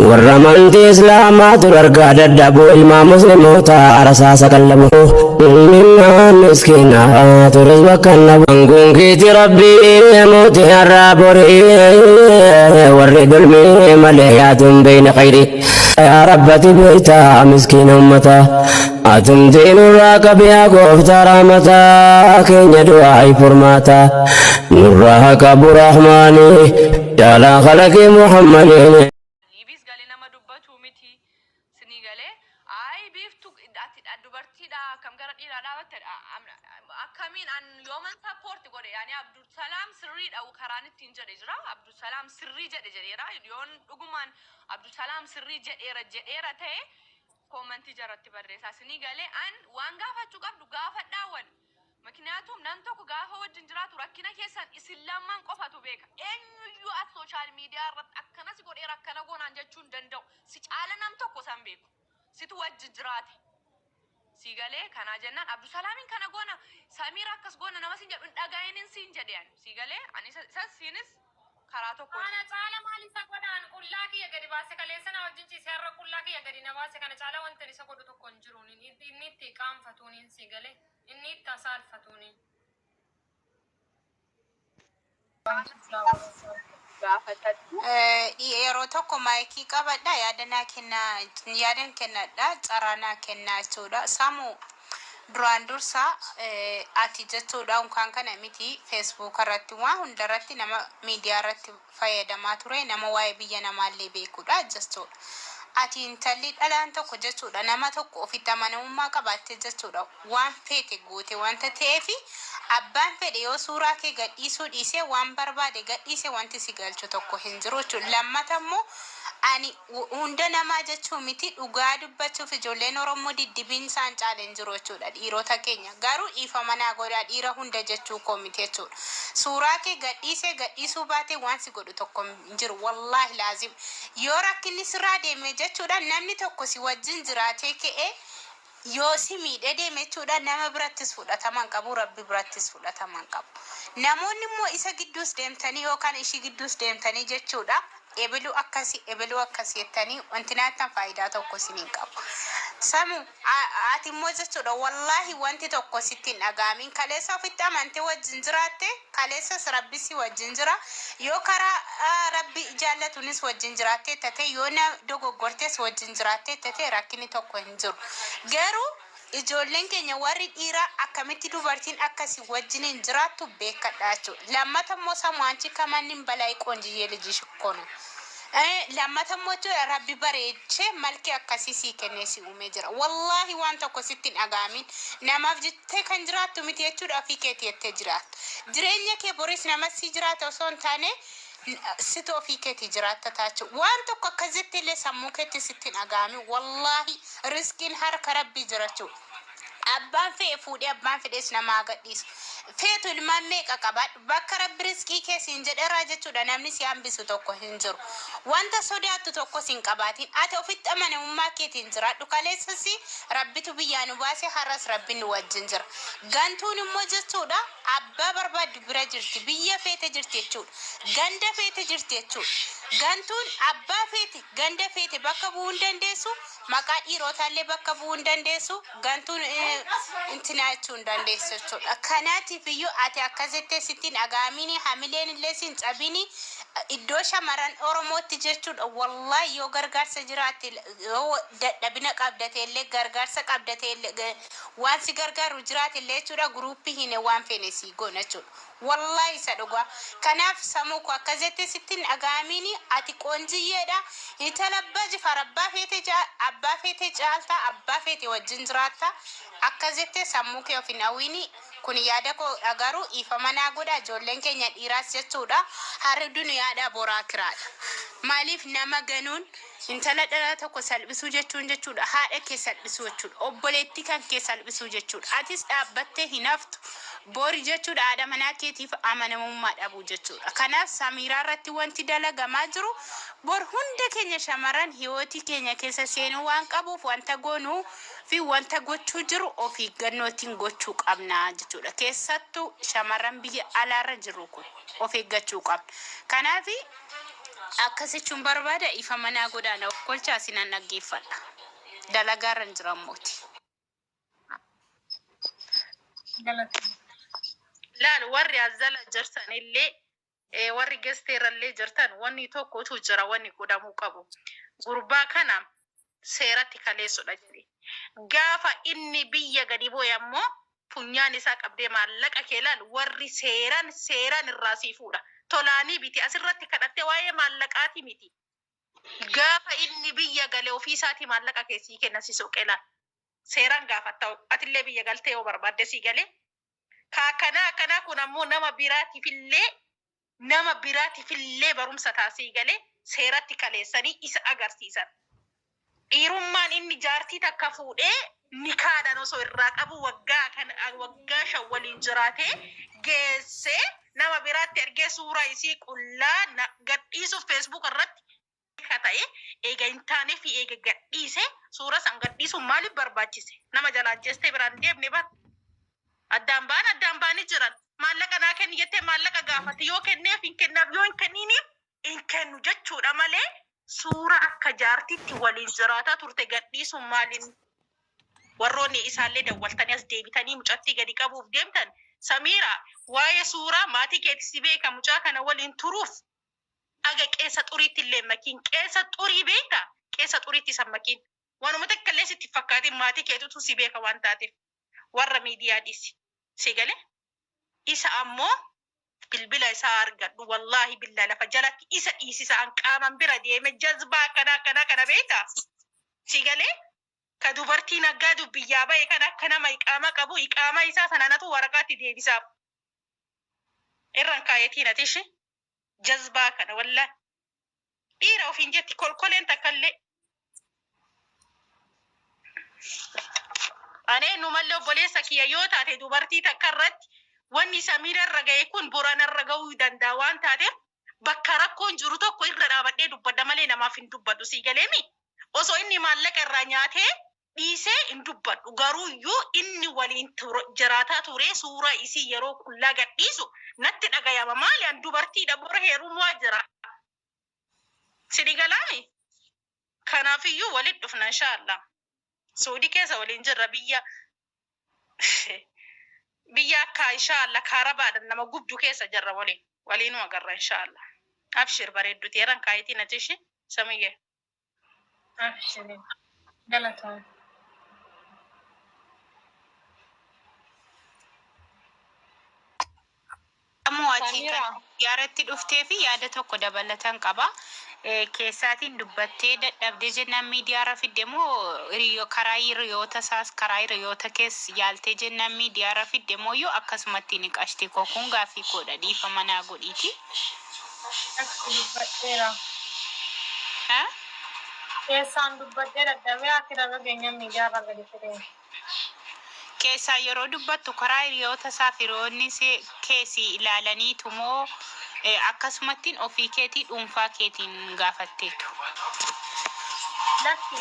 والرمان دي إسلامات الأرقاد الدبو إمام مسلموتا رساس كلمه منا مسكينات رزقك النبو كيتي ربي موتي الرابوري ورد المليات بين خيري يا ربتي بيتا مسكين أمتا أتم دين الراك بيا قفت رحمتا كين يدعي فرماتا نراك أبو رحماني جالا خلق محمد كمين عن يومن سبورت قولي يعني عبد السلام سريد أو كرانت تنجر إجرا عبد السلام سري جد إجرا يون أقومان عبد السلام سري جد إيرا تي كومنتي جرت تبرر ساسني قالي أن وانقافة شقف دقافة داون مكنياتهم ننتوك قافة وجنجرات وركنا كيسان إسلام من قفة بيك إن يو السوشيال ميديا رت أكنا سيقول إيرا كنا قون عن جتشون دندو سيجعل نمتوكو سنبيك سيتو وجنجرات سيقالي كان جنان عبد السلام كان قونا سمير أكس قونا نما سنجد أجاين سنجد يعني سيقالي أني سينس كراتو كون أنا تعالى مالي سقونا أن كل لاك يا جدي باسك ليسنا وجنتي سير كل لاك يا جدي نباسك أنا تعالى وأنت نسقود تكونجروني إني تكام فتوني سيقالي إني تصال فتوني yeroo tokko maayikii qabadha yaadan kennadha carraanaa kennaa jechuudha samu duraan dursa ati jechuudha unkaan kana miti feesbuuk irratti waan hundarratti nama miidiyaa irratti fayyadamaa ture nama waa'ee biyya namaallee beekudha jechuudha ati intalli dhalaan tokko jechuudha nama tokko ofitti amanamummaa qabaatte jechuudha waan feete goote wanta ta'eefi abbaan fedhe yoo suuraa kee gadhiisuu dhiisee waan barbaade gadhiisee wanti si galchu tokko hin jiru jechuudha lammata immoo ani hunda namaa jechuu miti dhugaa dubbachuuf ijoolleen Oromoo diddibiin isaan caaleen jiru jechuudha dhiirota keenya garuu dhiifa manaa godhaa dhiira hunda jechuu koo miti jechuudha suuraa kee gadhiisuu baate waan si godhu tokko hin jiru wallaahi laazim yoo rakkinni sirraa deeme jechuudha namni tokko si wajjin jiraatee ka'ee yoo si miidhee deeme jechuudha nama birattis fudhataman qabu rabbi birattis fudhataman qabu namoonni immoo isa gidduus deemtanii yookaan ishii gidduus deemtanii jechuudha ebelu akkasi jettanii wanti naatan faayidaa tokko siniin qabu samu ati immoo jechuudha wallaahi wanti tokko sittiin dhagaamin kaleessa ofitti amante wajjin jiraatte kaleessas rabbisi wajjin jira yoo karaa rabbi jaallatunis wajjin jiraatte tate yoo na dogoggortes wajjin jiraatte tate rakkini tokko hin jiru garuu ijoolleen keenya warri dhiiraa akkamitti dubartiin akkasi wajjin jiraattu beekadha jechuudha lammata immoo samuanchi kamannin balaa qoonjiyyee liji shikkono lammata immoo rabbi bareeche malki akkasii sii kennee si uumee jira wallaahi waan tokko sittiin dhagaamin namaaf jettee kan jiraattu miti jechuudha ofii keetii jettee jiraattu jireenya kee boris nama si jiraata osoo hin taane sito ofii keetii jiraatta taachu waan tokko akkasitti illee sammuu keetti sittiin dhagaamin wallaahi riskiin harka rabbii jiraachuu abbaan fee fuudhee abbaan fedhees namaa gadhiisu feetu ilmaan meeqa qabaadhu bakka rabbi riskii keessiin jedheraa jechuudha namni si hambisu tokko hin jiru wanta sodaattu tokko sin qabaatiin ati ofitti amanamummaa keetiin jiraadhu kaleessasi rabbitu biyyaa nu baase har'as rabbiin nu wajjin jira gantuun immoo jechuudha abbaa barbaaddu bira jirti biyya feete jirti jechuudha ganda feete jirti jechuudha gantuun abbaa feete ganda feete bakka bu'uu hin dandeessu maqaa dhiirotaallee bakka bu'uu hin dandeessu gantuun intinaachuu hin dandeessu jechuudha kanaatiif iyyuu ati akkasitti sittiin dhagaamini hamileen illee sin cabini iddoo shamaran Oromootti jechuudha wallahi yoo gargaarsa jiraate yoo dadhabina qabdate illee gargaarsa qabdate illee waan si gargaaru jiraate illee jechuudha guruuppii hin waan feene si goona jechuudha wallahi sadhugaa kanaaf samuu ko akkasitti sittiin dhagaamini ati qoonjiyyeedha italabbaji farabbaa feete caalta abbaa feete wajjin jiraatta akkasitti sammuu kee ofin hawwini kun yaada ko agaruu ifa manaa godha ijoolleen keenya dhiiraas jechuudha harri duniyaadha boraa kiraadha maaliif nama ganuun intala dhalaa tokko salphisuu jechuudha haadha kee salphisuu jechuudha obboleettii kan kee salphisuu jechuudha atis dhaabbattee hin haftu boori jechuudha haadha manaa keetiif amanamummaa dhabuu jechuudha kanaaf samiiraa irratti wanti dalagamaa jiru bor hunda keenya shamaran hiyooti keenya keessa seenuu waan qabuuf wanta goonuu fi wanta gochuu jiru ofii gannootiin gochuu qabna jechuudha keessattuu shamaran biyya alaarra jiru kun of eeggachuu qabna kanaaf akkasichuun barbaada ifa manaa godaana kolchaa sinan dhaggeeffadha. Dalagaarran jiramooti. Laal warri azala jirtan illee warri gesteerallee jirtan wanni tokkotu jira wanni godhamuu qabu. Gurbaa kana seeratti kaleessudha jedhe. Gaafa inni biyya gadi bu'e ammoo funyaan isaa qabdee maallaqa kee laal warri seeraan irraa sii fuudha. Tolaanii biti asirratti kadhattee waa'ee maallaqaati miti. Gaafa inni biyya galee ofii isaatii maallaqa keessii kenna si soqee laal. Seeraan gaafatta atillee biyya galtee yoo barbaadde sii galee. Akkana kun ammoo nama biraatiifillee barumsa taasii galee seeratti kaleessanii isa agarsiisan. Dhiirummaan inni jaartii takka fuudhee nikaadhaan osoo irraa qabu waggaa 5 waliin jiraatee geessee nama biraatti ergee suuraa isii qullaa gadhiisuuf Facebook irratti ta'e eega hin taanee fi eega gadhiise suuraa san gadhiisuun maaliif barbaachise? Nama jalaajjestee biraan deemne bar. Addaan baanii jiran maallaqa naa kenni jettee maallaqa gaafate yoo kenneef hin kennaaf yoo hin kenniiniif hin kennu jechuudha malee suura akka jaartitti waliin jiraataa turte gadhiisuun maaliin warroonni isaallee dawwaltanii as deebitanii mucattii gadi qabuuf deemtan Samiira waa'ee suuraa maatii keetti beeka mucaa kana waliin turuuf aga qeessa xuriitti illee makiin qeessa xurii beekta qeessa xuriitti san makiin wanuma takka illee sitti fakkaatiin maatii keetutu si beeka waan taateef warra miidiyaa dhiisi si galee isa ammoo bilbila isaa argadhu wallahi billaa lafa jalatti isa dhiisisaan qaaman bira deeme jazbaa akkana beekta si galee ka dubartii naggaa dubbiyyaa ba'e kan akka nama iqaama qabu iqaama isaa sananatu waraqaatti deebisaaf irraan kaayetiin atishi jazbaa kana wallahi dhiira ofiin jetti kolkoleen takkallee anee numallee obboleessa kiyya yoo taate dubartii takka irratti wanni Samiira irra ga'e kun Boorana irra ga'uu danda'a waan taateef bakka rakkoon jiru tokko irra dhaabadhee dubbadda malee namaaf hin dubbadhu sii galeemi osoo inni maallaqa irraa nyaatee dhiisee hin dubbadhu garuu iyyuu inni waliin jiraataa ture suuraa isii yeroo qullaa gadhiisu natti dhagayama maali an dubartiidha bora heerummaa jira sidi galaami kanaafiyyuu walitti dhufna inshaallah Suudi keessa waliin jirra biyya akka inshaallah kaarabaadhaan nama gubdu keessa jirra waliinuma agarra inshaallah abshir bareeddu teeran kaayitiin atishi Samiyyee Abshir galatoon. Ammoo yaaratti dhuftee fi yaada tokko dabalatan qaba. Keessaatiin dubbattee dadhabdee jennaan miidiyaarra fidde moo karaa hiriyoota isaas karaa hiriyoota keessa yaaltee jennaan miidiyaarra fidde moo yoo akkasumatti niqashte kokuun gaaffii koodha dhiifa manaa godhiiti. Dubbadheera. Keessaan dubbadhee dadhabee akka darbeenya miidiyaarra gadi fidee. Keessaa yeroo dubbattu karaa hiriyoota isaaf hiriyoonni keessi ilaalaniitu moo akkasumattiin ofii keetii dhuunfaa keetiin gaafatteetu. Lakki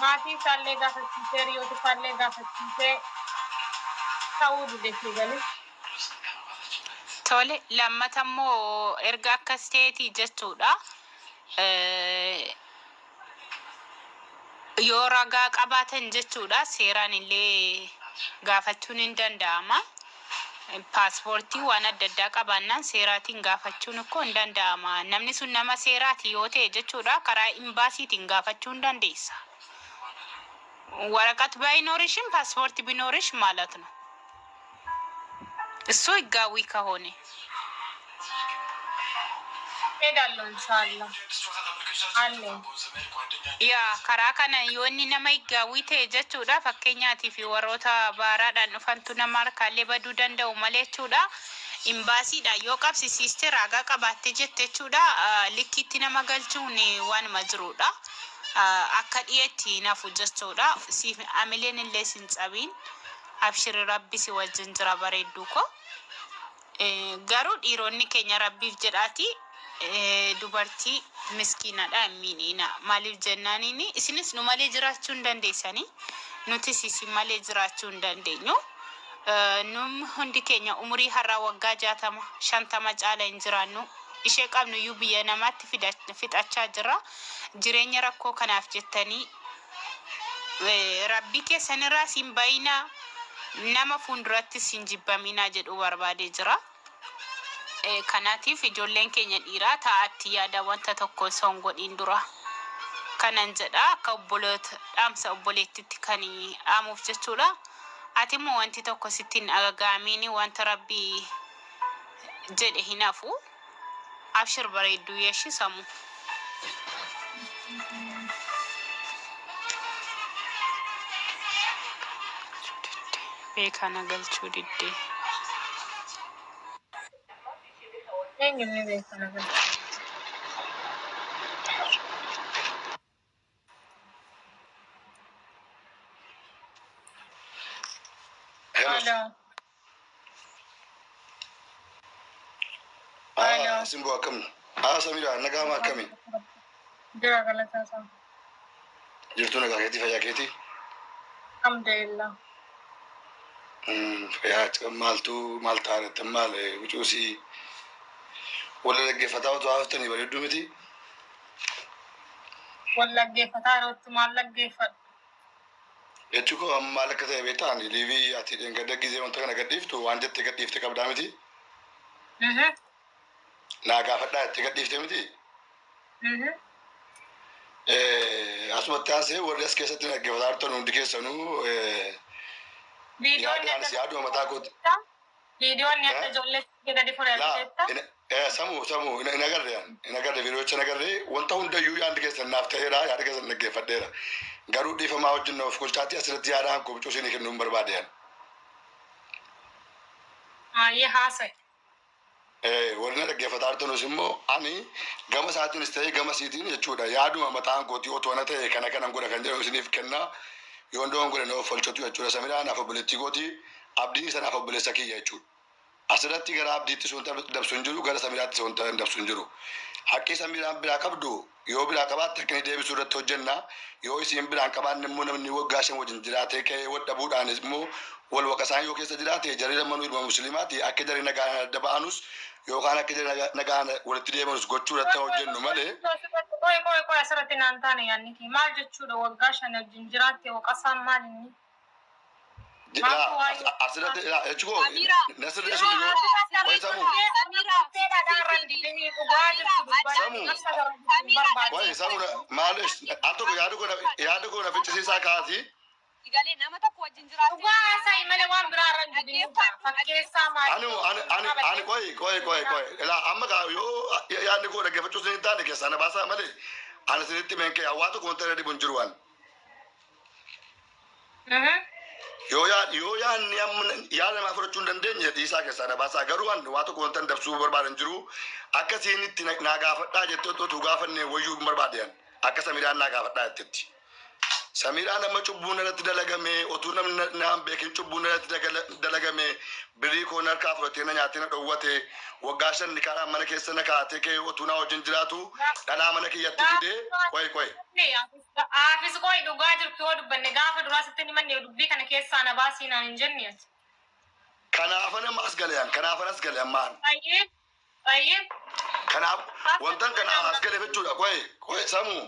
maatii isaallee gaafachiisee hiriyoota isaallee gaafachiisee ta'uu duddeetti galee. Tole lammata immoo erga akkas ta'eeti jechuudha. Yoo ragaa qabaatan jechuudha seeraan illee gaafachuun hin danda'ama. Paaspoortii waan adda addaa qabaannaan seeraatiin gaafachuun akkoo hin danda'ama. Namni sun nama seeraati yoo ta'e jechuudha karaa imbaasiitiin gaafachuu hin dandeessa. Waraqat baayinoorishን ፓስፖርት ቢኖርሽ ማለት ነው። እሱ ህጋዊ ከሆነ ሄዳለሁ ኢንሻአላህ አለ ያ karaa kana yoo inni nama higgaawii ta'e jechuudha fakkeenyaatiif warroota baaraadhaan dhufantu nama harkaallee baduu danda'u malee jechuudha imbaasiidha yoo qabsiiste ragaa qabaatte jette jechuudha likkiitti nama galchuun waanuma jirudha akka dhiyeetti nafu jechuudha siif amileen illee sin cabiin abshir rabbi si wajjin jira bareedduu ko garuu dhiironni keenya rabbiif jedhaati dubartii miskiinadha miiniina maaliif jennaaniini isinis nu malee jiraachuu hin dandeessanii nutis isin malee jiraachuu hin dandeenyu num hundi keenya umurii har'a waggaa 60 50 caala hin jiraannu ishee qabnu iyyuu biyya namaatti fixachaa jira. Jireenya rakkoo kanaaf jettanii rabbii keessanirraa siin bayinaa nama fuulduratti siin jibbaminaa jedhu barbaadee jira. Kanaatiif ijoolleen keenya dhiiraa taa'atti yaada wanta tokko osoo hin godhin dura kanan jedha akka obboloota dhaamsa obboleettitti kan dhaamuuf jechuudha. Ati immoo wanti tokko sittiin agagaamiin wanta rabbii jedhe hin hafu. Abshir bareedduu yeeshi samu. Beekana galchuu diddee. Eenyuun ni beekana galchuu. Halo. Simbo akam. Samira nagama akami. Jira galata sa. Jirtu nagaa keetii fayyaa keetii. Alhamdulillah. Fayyaa maal taanatti maal wucuusii walla dhaggeeffataa otoo haftanii bareedduu miti. Wal dhaggeeffataa irratti maal dhaggeeffadhu? Jechuun koo maal akka ta'e beektaan liivii ati gadda gizee wanta kana gadhiiftu waan jettee gadhiifte qabdaa miti. Naa gaafadhaa itti gadhiifte miti. Asumatti aansee warri as keessatti dhaggeeffataa jirtan hundi keessanuu yaaduma mataa kooti. Viidiyoon akka ijoollee gadi fudhatteetta. Samu in agarre viidiyoocha in agarre wanta hundayyuu yaadni keessan naaf ta'eera yaada keessan dhaggeeffadheera. Garuu dhiifamaa wajjin of kulchaatti asirratti yaadaan koo isinii kennuu hin barbaadeyan. Ayyee haasa'e. Warri na dhaggeeffataa jirtanus immoo ani gama isaatiinis ta'ee gama isiitiin jechuudha yaaduma mataan kootii otoo na ta'e kana kanan godha kan jedhamu isiniif kennaa yoon doon godhe na of folchatu jechuudha. Samiraan naaf obboleettii kootii abdiin isa naaf obboleessa kiyya jechuudha. Asirratti gara abdiitti sun dabsu hin jiru gara Samiraatti sun dabsu hin jiru. Haqqi Samiraan biraa qabdu yoo biraa qabaatte akka inni deebisuu irratti hojjenna yoo isiin biraan qabaanne immoo namni waggaa shan wajjin jiraatee ka'ee wal dhabuudhaanis immoo wal waqasaan yoo keessa jiraate jarri lamanuu ilma musliimaati akka jarri nagaan adda ba'anus yookaan akka jarri nagaan walitti deemanus gochuu irratti hojjennu malee. Qoy asirratti naan taane yaadni kee maal jechuudha waggaa shan wajjin jiraatte waqasaan maal inni? Asirratti jechuun nasirree sun yoo samu. Wai samu maalish al tokko yaada koo na ficcisiisaa kaati. Galee nama tokko wajjin jiraatu. Dhugaa sa'i malee waan biraa irra hin jiru. Fakkeessaa maali? Ani qoy. Ilaa amma kaa yoo yaadni koo dhaggeeffachuu hin taane keessaa na baasaa malee ani sinitti menkee hawaa tokko wanta irra dhibu hin jiru waan. Yoo yaadni yaada namaa fudhachuu hin dandeenye dhiisaa keessaa na baasaa garuu waan waa tokko wanta dabsuu barbaadan jiru akka siinitti naa gaafadhaa jettee otoo gaafannee wayyuu hin barbaadeyan akka Samiraan naa gaafadhaa jettetti. Samiraan nama cubbuun irratti dalagame otuu namni naan beekin cubbuun irratti dalagame birii koo harkaa fudhatee na nyaatee na dhowwate waggaa shan karaa mana keessa na kaatee kee otuu naa wajjin jiraatu dhalaa mana kiyyatti fidee qoy. Aafis qoy dhugaa jirtu yoo dubbanne gaafa duraa sitti himanne dubbii kana keessaa na baasii naan hin jenne ati. Kanaafan as galeyan maan. Ayyee. Kanaaf wantan kana as galee jechuudha qoy samu.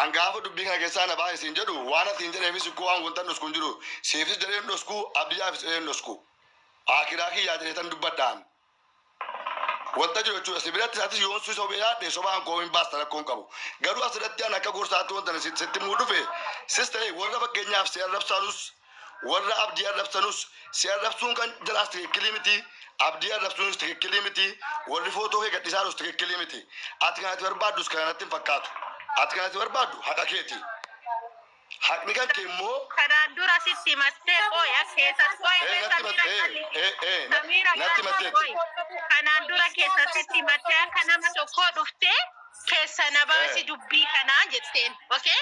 Angaafa dubbii kana keessaa na baay'ee siin jedhu waan ati hin jedheefis koo waan wanta dhosku hin jiru siifis jedhee hin dhosku abdiyyaafis jedhee hin dhosku akiraa kiyyaa jedhee tan dubbadhaan wanta jiru jechuudha sibiratti isaatis yoon su sobee yaadde sobaan koo hin baasta rakkoon qabu garuu asirratti an akka gorsaatti wanta sitti muu dhufe sis ta'e warra fakkeenyaaf si arrabsanus warra abdii arrabsanus si arrabsuun kan jalaas tikikkilii miti abdii arrabsuunis tikikkilii miti warri footoo kee gadhiisaanus tikikkilii miti ati kanatti barbaaddus kanatti hin fakkaatu. Ati kanatti barbaaddu haqa keeti. Haqni kan kee immoo. Kanaan dura sitti mattee qooya keessas natti matteetti. Kanaan dura keessa sitti mattee akka nama tokko dhuftee keessa na baasi dubbii kanaa jetteen. Okay?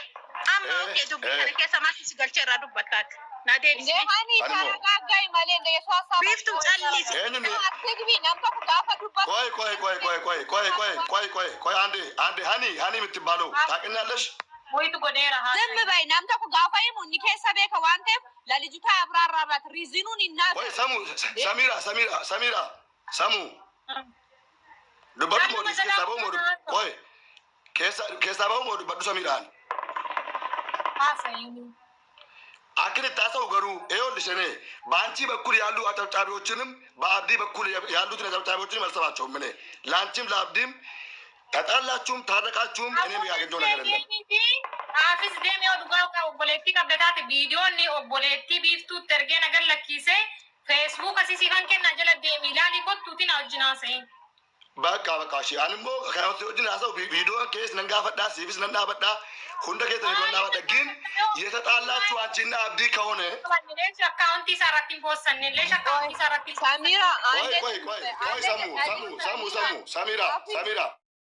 Amma okay dubbii kana keessa maasis galchee irraa dubbataati. Na deebisee. Deemanii taragaaggaa malee ndeessoo isaa. Biiftuu callisi. Aktiivii namni tokko gaafa dubbatu. Qoy hani miti baaloo taaqinaallesh. Mo'itu godheera haa. Dammi bayi namni tokko gaafa himu inni keessa beeka waan ta'eef lalijutaa abiraarraa irraati riizinuun hin naafe. Qoy Samira samu. dubbadhu moodis keessaa bahu moodu qoy keessaa bahu moodu dubbadhu samiidhaan አክን ታሰው ገሩ ይኸውልሽ እኔ በአንቺ በኩል ያሉ አጨብጫቢዎችንም በአብዲ በኩል ያሉትን አጨብጫቢዎችንም አልሰማቸውም። እኔ ለአንቺም ለአብዲም ተጣላችሁም ታረቃችሁም እኔም ያገኘው ነገር የለም። አፍስ ደም ዱጋው ኦቦሌቲ ከበታት ቪዲዮኒ ኦቦሌቲ ቢፍቱ ተርጌ ነገር ለኪሴ ፌስቡክ አሲሲ ካንከና ጀለ ደም ይላሊ ቦቱቲና ወጅናሰ በቃ እሺ አንሞ ከወጥቶጅን አሰው ቪዲዮ ኬስ ነንጋፈዳ ሲቪስ ነናበዳ ሁንደ ኬስ ነናበዳ ግን የተጣላችሁ አንቺና አብዲ ከሆነ አካውንቲ ሰራቲ ቦሰን ለሽ አካውንቲ ሰራቲ ሳሚራ ቆይ ሳሙ ሳሚራ